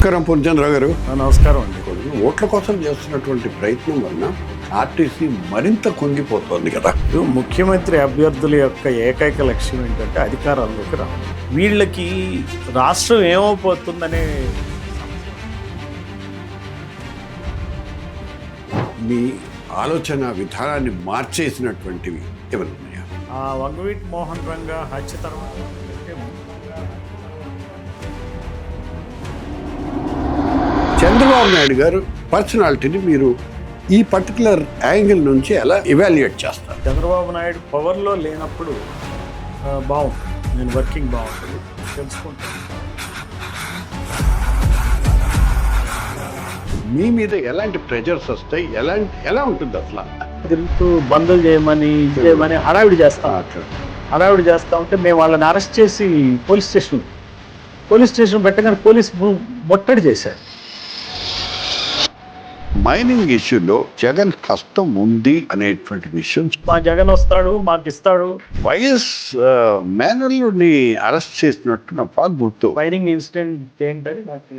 నమస్కారం పూర్ణచంద్రరావు గారు. నమస్కారం అండి. ఓట్ల కోసం చేస్తున్నటువంటి ప్రయత్నం వలన ఆర్టీసీ మరింత కుంగిపోతోంది కదా. ముఖ్యమంత్రి అభ్యర్థుల యొక్క ఏకైక లక్ష్యం ఏంటంటే అధికారంలోకి రావడం. వీళ్ళకి రాష్ట్రం ఏమైపోతుందనే మీ ఆలోచన విధానాన్ని మార్చేసినటువంటివి ఏమైనా ఉన్నాయా? ఆ వంగవీటి మోహన్ రంగా హత్య తర్వాత చంద్రబాబు నాయుడు గారు పర్సనాలిటీని మీరు ఈ పర్టికులర్ యాంగిల్ నుంచి ఎలా ఇవాల్యుయేట్ చేస్తారు? చంద్రబాబు నాయుడు పవర్లో లేనప్పుడు బాగుంటుంది, నేను వర్కింగ్ బాగుంటుంది తెలుసుకుంటాను. మీ మీద ఎలాంటి ప్రెజర్స్ వస్తాయి, ఎలా ఉంటుంది అసలు? తిరుగుతూ బంధులు చేయమని హడావిడి చేస్తా ఉంటే మేము వాళ్ళని అరెస్ట్ చేసి పోలీస్ స్టేషన్ పెట్టగానే పోలీస్ ముట్టడి చేశారు. మైనింగ్ ఇష్యూలో జగన్ హస్తం ఉంది అనేటువంటి విషయం మా జగన్ వస్తాడు, మాకు ఇస్తాడు. వైఎస్ మేనల్ని అరెస్ట్ చేసినట్టు నా పాలు గుర్తు. ఫైరింగ్ ఇన్సిడెంట్ ఏంటంటే నాకు